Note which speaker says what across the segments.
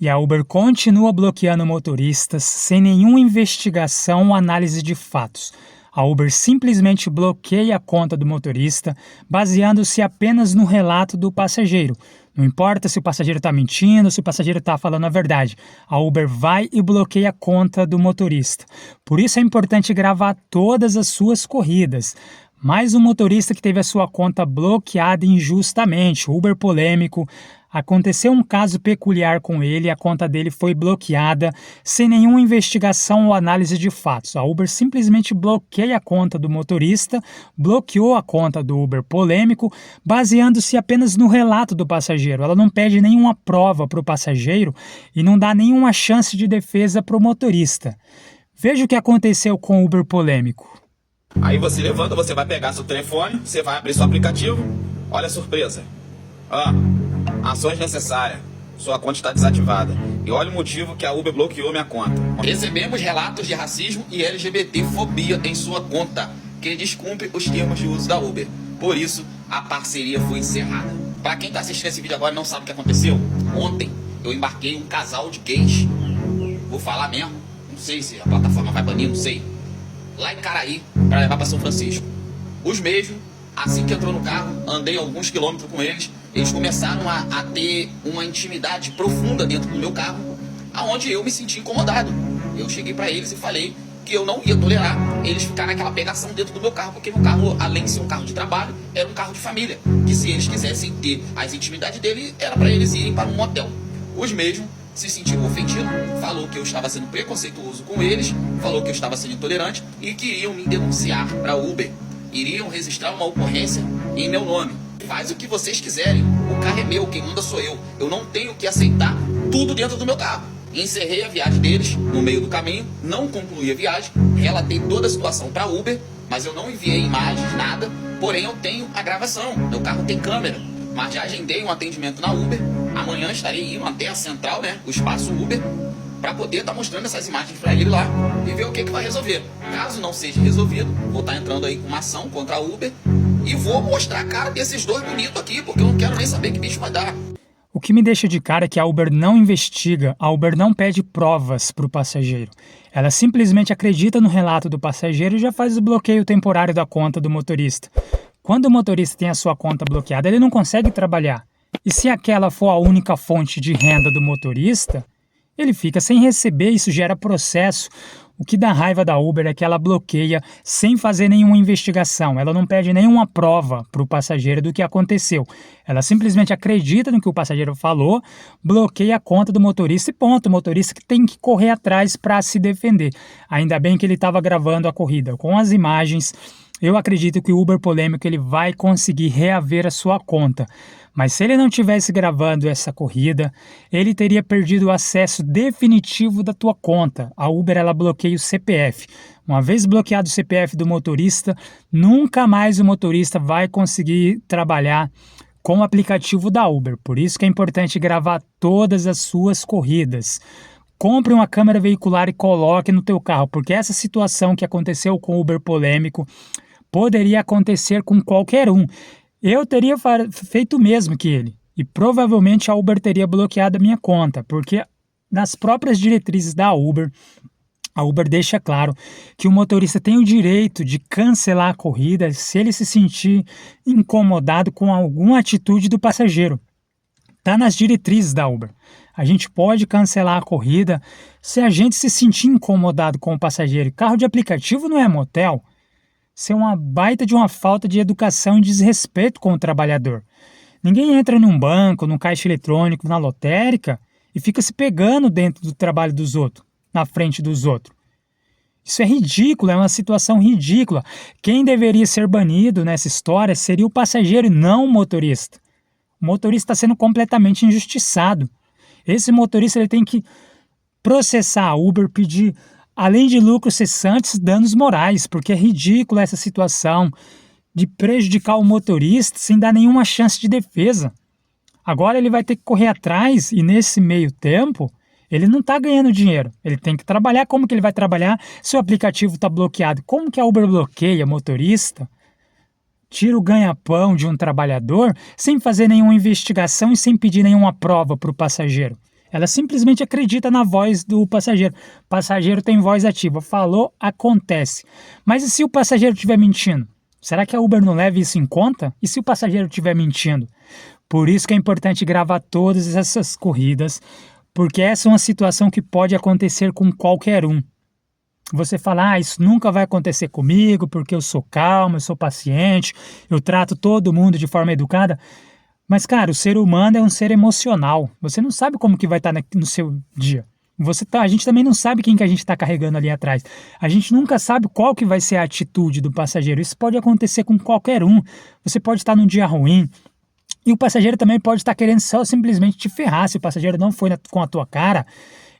Speaker 1: E a Uber continua bloqueando motoristas sem nenhuma investigação ou análise de fatos. A Uber simplesmente bloqueia a conta do motorista, baseando-se apenas no relato do passageiro. Não importa se o passageiro está mentindo, se o passageiro está falando a verdade. A Uber vai e bloqueia a conta do motorista. Por isso é importante gravar todas as suas corridas. Mais um motorista que teve a sua conta bloqueada injustamente, Uber polêmico. Aconteceu um caso peculiar com ele, a conta dele foi bloqueada sem nenhuma investigação ou análise de fatos. A Uber simplesmente bloqueia a conta do motorista, bloqueou a conta do Uber polêmico, baseando-se apenas no relato do passageiro. Ela não pede nenhuma prova para o passageiro e não dá nenhuma chance de defesa para o motorista. Veja o que aconteceu com o Uber polêmico.
Speaker 2: Aí você levanta, você vai pegar seu telefone, você vai abrir seu aplicativo, olha a surpresa. Ações necessárias, sua conta está desativada. E olha o motivo que a Uber bloqueou minha conta. Recebemos relatos de racismo e LGBT-fobia em sua conta, que descumpre os termos de uso da Uber. Por isso, a parceria foi encerrada. Para quem está assistindo esse vídeo agora e não sabe o que aconteceu, ontem eu embarquei um casal de gays. Vou falar mesmo, não sei se a plataforma vai banir, não sei. Lá em Caraí, para levar para São Francisco. Os mesmos, assim que entrou no carro, andei alguns quilômetros com eles, eles começaram a ter uma intimidade profunda dentro do meu carro, aonde eu me senti incomodado. Eu cheguei para eles e falei que eu não ia tolerar eles ficarem naquela pegação dentro do meu carro, porque meu carro, além de ser um carro de trabalho, era um carro de família, que se eles quisessem ter as intimidades dele, era para eles irem para um motel. Os mesmos se sentiu ofendido, falou que eu estava sendo preconceituoso com eles, falou que eu estava sendo intolerante e que iriam me denunciar para a Uber. Iriam registrar uma ocorrência em meu nome. Faz o que vocês quiserem, o carro é meu, quem manda sou eu. Eu não tenho que aceitar tudo dentro do meu carro. Encerrei a viagem deles no meio do caminho, não concluí a viagem, relatei toda a situação para a Uber, mas eu não enviei imagens, nada, porém eu tenho a gravação, meu carro tem câmera. Mas já agendei um atendimento na Uber. Amanhã estarei indo até a central, o espaço Uber, para poder estar mostrando essas imagens para ele lá e ver o que vai resolver. Caso não seja resolvido, vou estar entrando aí com uma ação contra a Uber e vou mostrar a cara desses dois bonitos aqui, porque eu não quero nem saber que bicho vai dar.
Speaker 1: O que me deixa de cara é que a Uber não investiga, a Uber não pede provas para o passageiro. Ela simplesmente acredita no relato do passageiro e já faz o bloqueio temporário da conta do motorista. Quando o motorista tem a sua conta bloqueada, ele não consegue trabalhar. E se aquela for a única fonte de renda do motorista, ele fica sem receber, isso gera processo. O que dá raiva da Uber é que ela bloqueia sem fazer nenhuma investigação. Ela não pede nenhuma prova para o passageiro do que aconteceu. Ela simplesmente acredita no que o passageiro falou, bloqueia a conta do motorista e ponto. O motorista que tem que correr atrás para se defender. Ainda bem que ele estava gravando a corrida com as imagens. Eu acredito que o Uber polêmico ele vai conseguir reaver a sua conta. Mas se ele não tivesse gravando essa corrida, ele teria perdido o acesso definitivo da tua conta. A Uber ela bloqueia o CPF. Uma vez bloqueado o CPF do motorista, nunca mais o motorista vai conseguir trabalhar com o aplicativo da Uber. Por isso que é importante gravar todas as suas corridas. Compre uma câmera veicular e coloque no teu carro, porque essa situação que aconteceu com o Uber polêmico poderia acontecer com qualquer um. Eu teria feito o mesmo que ele. E provavelmente a Uber teria bloqueado a minha conta, porque nas próprias diretrizes da Uber, a Uber deixa claro que o motorista tem o direito de cancelar a corrida se ele se sentir incomodado com alguma atitude do passageiro. Está nas diretrizes da Uber. A gente pode cancelar a corrida se a gente se sentir incomodado com o passageiro. Carro de aplicativo não é motel. Isso é uma baita de uma falta de educação e desrespeito com o trabalhador. Ninguém entra num banco, num caixa eletrônico, na lotérica e fica se pegando dentro do trabalho dos outros, na frente dos outros. Isso é ridículo, é uma situação ridícula. Quem deveria ser banido nessa história seria o passageiro e não o motorista. O motorista está sendo completamente injustiçado. Esse motorista ele tem que processar a Uber, pedir, além de lucros cessantes, danos morais, porque é ridículo essa situação de prejudicar o motorista sem dar nenhuma chance de defesa. Agora ele vai ter que correr atrás e nesse meio tempo ele não está ganhando dinheiro. Ele tem que trabalhar. Como que ele vai trabalhar se o aplicativo está bloqueado? Como que a Uber bloqueia motorista? Tira o ganha-pão de um trabalhador sem fazer nenhuma investigação e sem pedir nenhuma prova para o passageiro. Ela simplesmente acredita na voz do passageiro. O passageiro tem voz ativa. Falou, acontece. Mas e se o passageiro estiver mentindo? Será que a Uber não leva isso em conta? E se o passageiro estiver mentindo? Por isso que é importante gravar todas essas corridas, porque essa é uma situação que pode acontecer com qualquer um. Você fala, isso nunca vai acontecer comigo, porque eu sou calmo, eu sou paciente, eu trato todo mundo de forma educada. Mas, cara, o ser humano é um ser emocional. Você não sabe como que vai estar no seu dia. A gente também não sabe quem que a gente está carregando ali atrás. A gente nunca sabe qual que vai ser a atitude do passageiro. Isso pode acontecer com qualquer um. Você pode estar num dia ruim. E o passageiro também pode estar querendo só simplesmente te ferrar. Se o passageiro não foi com a tua cara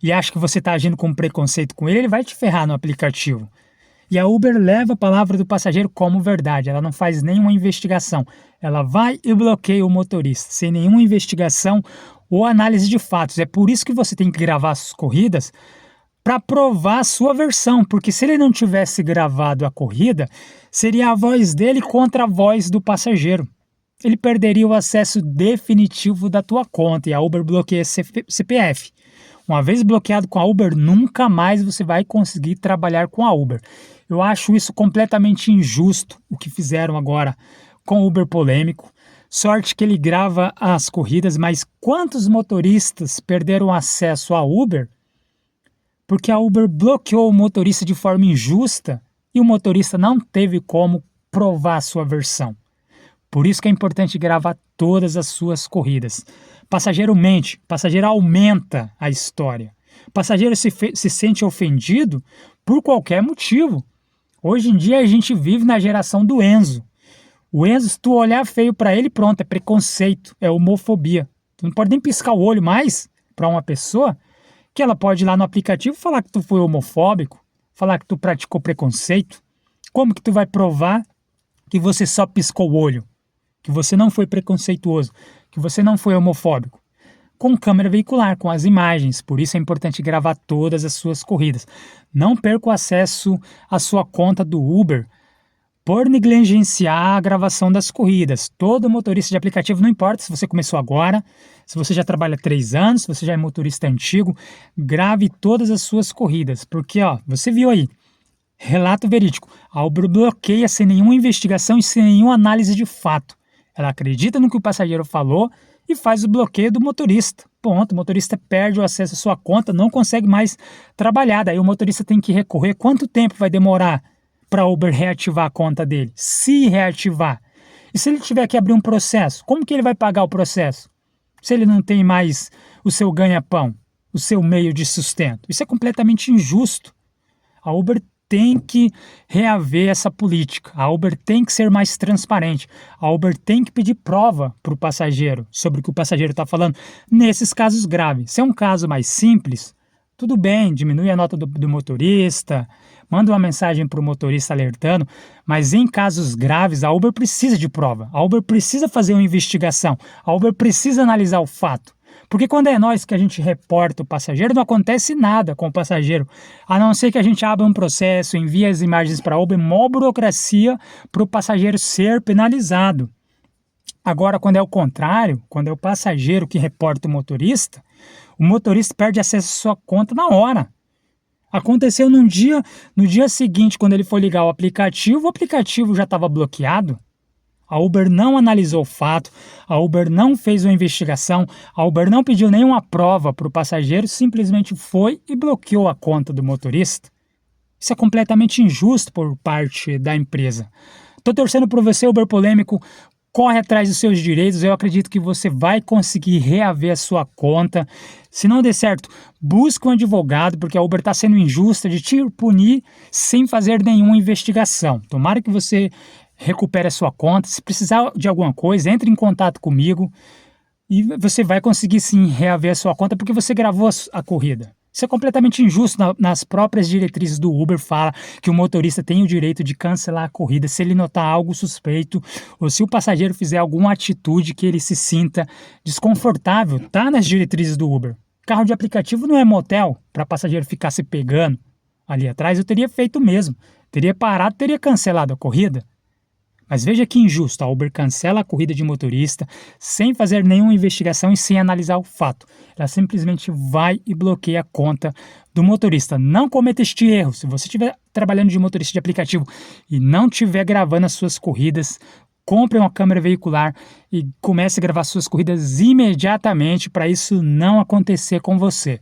Speaker 1: e acha que você está agindo com preconceito com ele vai te ferrar no aplicativo. E a Uber leva a palavra do passageiro como verdade. Ela não faz nenhuma investigação. Ela vai e bloqueia o motorista, sem nenhuma investigação ou análise de fatos. É por isso que você tem que gravar as corridas para provar a sua versão. Porque se ele não tivesse gravado a corrida, seria a voz dele contra a voz do passageiro. Ele perderia o acesso definitivo da tua conta e a Uber bloqueia CPF. Uma vez bloqueado com a Uber, nunca mais você vai conseguir trabalhar com a Uber. Eu acho isso completamente injusto, o que fizeram agora com o Uber polêmico. Sorte que ele grava as corridas, mas quantos motoristas perderam acesso à Uber porque a Uber bloqueou o motorista de forma injusta e o motorista não teve como provar a sua versão. Por isso que é importante gravar todas as suas corridas. Passageiro mente, passageiro aumenta a história. Passageiro se sente ofendido por qualquer motivo. Hoje em dia a gente vive na geração do Enzo. O Enzo, se tu olhar feio para ele, pronto, é preconceito, é homofobia. Tu não pode nem piscar o olho mais para uma pessoa que ela pode ir lá no aplicativo falar que tu foi homofóbico, falar que tu praticou preconceito. Como que tu vai provar que você só piscou o olho? Que você não foi preconceituoso, que você não foi homofóbico? Com câmera veicular, com as imagens. Por isso é importante gravar todas as suas corridas. Não perca o acesso à sua conta do Uber por negligenciar a gravação das corridas. Todo motorista de aplicativo, não importa se você começou agora, se você já trabalha 3 anos, se você já é motorista antigo, grave todas as suas corridas. Porque, você viu aí, relato verídico, a Uber bloqueia sem nenhuma investigação e sem nenhuma análise de fato. Ela acredita no que o passageiro falou e faz o bloqueio do motorista. Ponto, o motorista perde o acesso à sua conta, não consegue mais trabalhar. Daí o motorista tem que recorrer. Quanto tempo vai demorar para a Uber reativar a conta dele? Se reativar. E se ele tiver que abrir um processo, como que ele vai pagar o processo? Se ele não tem mais o seu ganha-pão, o seu meio de sustento. Isso é completamente injusto. A Uber tem que reaver essa política. A Uber tem que ser mais transparente. A Uber tem que pedir prova para o passageiro sobre o que o passageiro está falando nesses casos graves. Se é um caso mais simples, tudo bem, diminui a nota do motorista, manda uma mensagem para o motorista alertando, mas em casos graves a Uber precisa de prova. A Uber precisa fazer uma investigação. A Uber precisa analisar o fato. Porque quando é nós que a gente reporta o passageiro, não acontece nada com o passageiro. A não ser que a gente abra um processo, envie as imagens para a Uber, mó burocracia para o passageiro ser penalizado. Agora, quando é o contrário, quando é o passageiro que reporta o motorista perde acesso à sua conta na hora. Aconteceu no dia seguinte, quando ele foi ligar o aplicativo já estava bloqueado. A Uber não analisou o fato, a Uber não fez uma investigação, a Uber não pediu nenhuma prova para o passageiro, simplesmente foi e bloqueou a conta do motorista. Isso é completamente injusto por parte da empresa. Estou torcendo por você, Uber polêmico, corre atrás dos seus direitos, eu acredito que você vai conseguir reaver a sua conta. Se não der certo, busque um advogado, porque a Uber está sendo injusta de te punir sem fazer nenhuma investigação. Tomara que você recupere a sua conta. Se precisar de alguma coisa, entre em contato comigo e você vai conseguir sim reaver a sua conta porque você gravou a corrida. Isso é completamente injusto. Nas próprias diretrizes do Uber fala que o motorista tem o direito de cancelar a corrida se ele notar algo suspeito ou se o passageiro fizer alguma atitude que ele se sinta desconfortável. Tá nas diretrizes do Uber. Carro de aplicativo não é motel para passageiro ficar se pegando ali atrás. Eu teria feito mesmo. Teria parado, teria cancelado a corrida. Mas veja que injusto, a Uber cancela a corrida de motorista sem fazer nenhuma investigação e sem analisar o fato. Ela simplesmente vai e bloqueia a conta do motorista. Não cometa este erro. Se você estiver trabalhando de motorista de aplicativo e não estiver gravando as suas corridas, compre uma câmera veicular e comece a gravar suas corridas imediatamente para isso não acontecer com você.